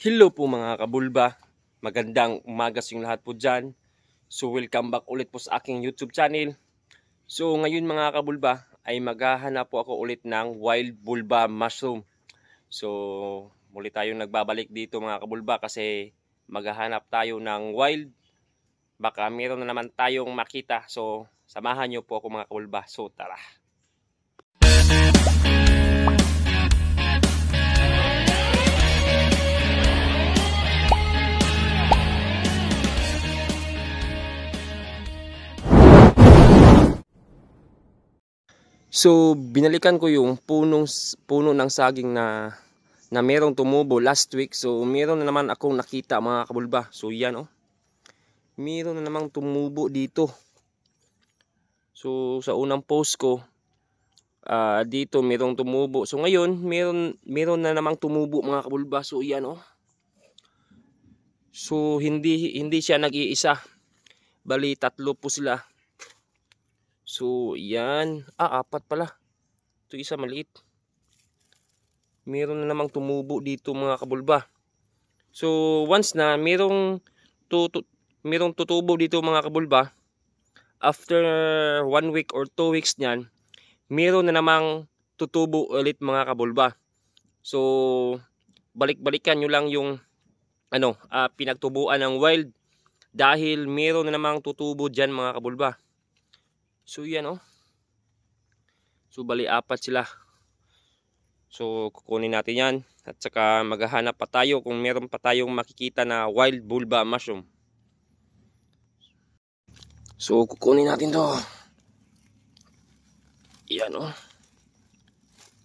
Hello po mga kabulba, magandang umaga sa inyong lahat po dyan. So welcome back ulit po sa aking YouTube channel. So ngayon mga kabulba ay maghahanap po ako ulit ng wild bulba mushroom. So muli tayong nagbabalik dito mga kabulba kasi maghahanap tayo ng wild. Baka meron na naman tayong makita. So samahan nyo po ako mga kabulba. So tara. So binalikan ko yung puno ng saging na merong tumubo last week. So meron na naman akong nakita mga kabulba. So yan oh. Meron na namang tumubo dito. So sa unang post ko dito merong tumubo. So ngayon meron na namang tumubo mga kabulba. So yan oh. So hindi siya nag-iisa. Bali tatlo po sila. So yan, apat pala. Ito isa maliit. Meron na namang tumubo dito mga kabulba. So once na merong tutubo dito mga kabulba, after 1 week or 2 weeks niyan, meron na namang tutubo ulit mga kabulba. So balik-balikan nyo lang yung pinagtubuan ng wild dahil meron na namang tutubo dyan mga kabulba. So yan oh. So bali apat sila. So kukunin natin yan at saka maghahanap pa tayo kung meron pa tayong makikita na wild bulba mushroom. So kukunin natin to. Yan oh.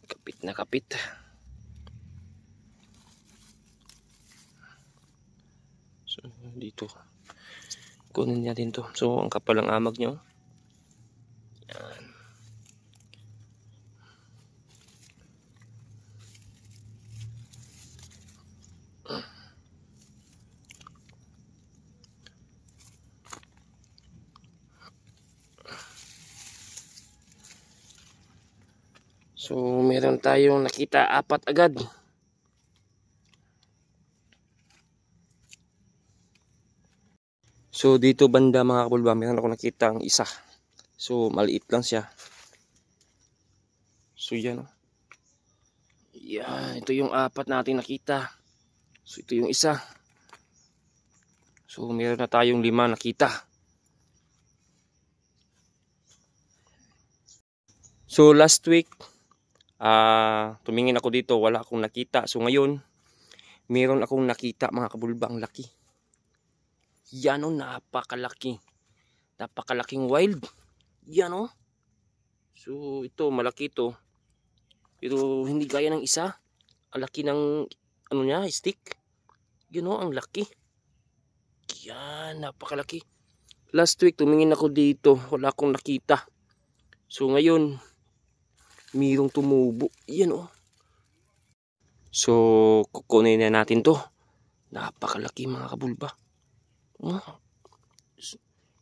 Kapit na kapit. So dito. Kunin natin to. So ang kapal ng amag nyo. Yan. So meron tayong nakita apat agad. So dito banda mga kabulba meron ako nakita ang isa. So maliit lang siya. So yan oh. Yan, ito yung apat natin nakita. So ito yung isa. So meron na tayong 5 nakita. So last week tumingin ako dito, wala akong nakita. So ngayon meron akong nakita mga kabulba, ang laki. Yan oh, napakalaki. Napakalaking wild. Yan oh. So ito malaki to. Pero hindi gaya ng isa. Ang laki ng stick. Yan oh, ang laki. Yan, napakalaki. Last week tumingin ako dito, wala akong nakita. So ngayon mayroong tumubo. Yan oh. So kukunin na natin to. Napakalaki mga kabulba.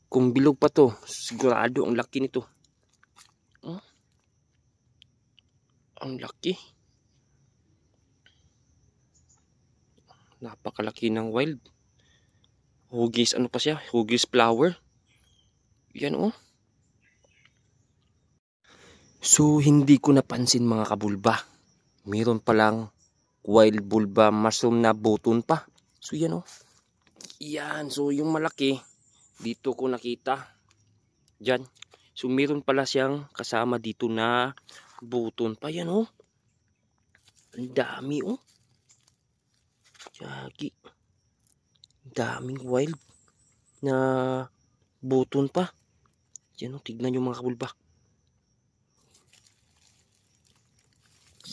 Kung bilog pa to, sigurado ang laki nito. Ang laki. Napakalaki ng wild. Hugis pa siya? Hugis flower. Yan oh. So hindi ko napansin mga kabulba. Meron palang wild bulba mushroom na buton pa. So yan oh. Yan. So yung malaki dito ko nakita. Diyan. So meron pala siyang kasama dito na buton pa. Yan oh. Ang dami oh. Yagi. Daming wild na buton pa. Yan oh. Tignan nyo mga kabulba.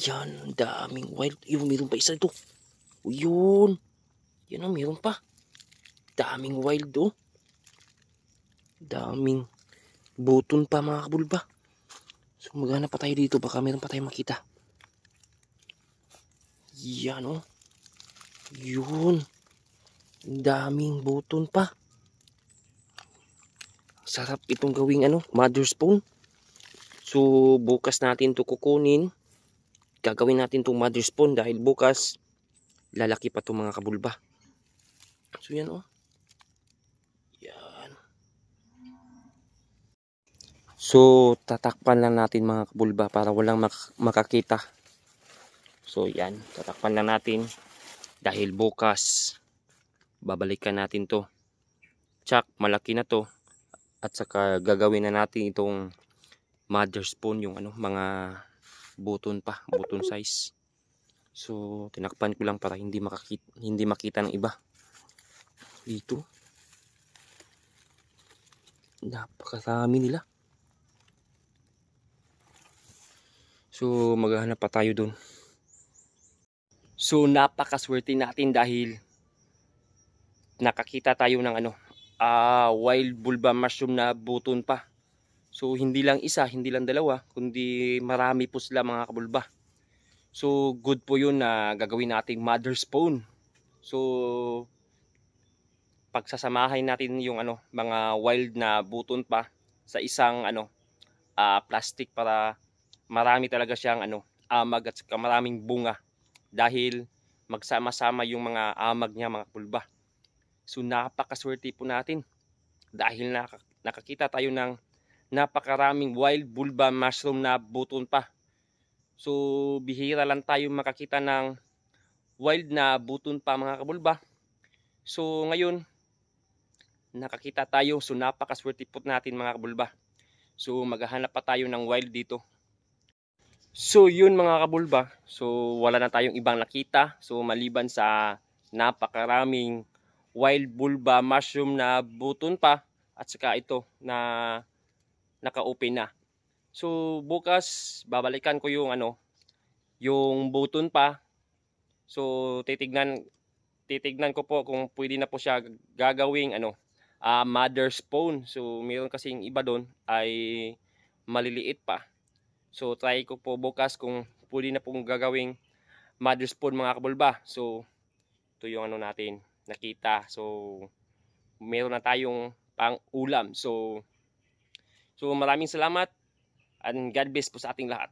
Yan. Daming wild. Yung meron pa isa ito. Yun. Yan oh. Meron pa. Daming wild oh. Daming buton pa mga kabulba. So maghanap pa tayo dito, baka meron pa tayong makita. Yan oh. Yun. Daming buton pa. Sarap itong gawing mother spoon. So bukas natin to kukunin. Gagawin natin itong mother spoon dahil bukas lalaki pa to mga kabulba. So yan oh. Yan. So tatakpan lang natin mga kabulba para walang makakita. So yan, tatakpan lang natin dahil bukas babalikan natin to. Tsak, malaki na to. At saka gagawin na natin itong mother spoon, yung ano, mga buton pa, buton size. So tinakpan ko lang para hindi makita ng iba. Dito. Napakarami nila. So maghahanap pa tayo dun. So napakaswerte natin dahil nakakita tayo ng ano, wild bulba mushroom na buton pa. So hindi lang isa, hindi lang dalawa, kundi marami po sila mga kabulba. So good po yun na gagawin nating mother spoon. So pagsasamahin natin yung ano, mga wild na buton pa sa isang ano, plastic para marami talaga siyang ano, amag at saka maraming bunga dahil magsama-sama yung mga amag niya mga kabulba. So napakaswerte po natin dahil nakakita tayo ng napakaraming wild bulba mushroom na buton pa. So bihira lang tayo makakita ng wild na buton pa mga kabulba. So ngayon nakakita tayo, so napakaswerte po natin mga kabulba. So maghahanap pa tayo ng wild dito. So yun mga kabulba, so wala na tayong ibang nakita. So maliban sa napakaraming wild bulba mushroom na buton pa at saka ito na naka-open na. So bukas babalikan ko yung ano, yung buton pa. So titignan ko po kung pwede na po siya gagawing ano, mother spoon. So meron kasing iba doon ay maliliit pa. So try ko po bukas kung pwede na pong gagawing mother spoon mga kabulba. So ito yung ano natin nakita. So meron na tayong pang ulam. So maraming salamat and God bless po sa ating lahat.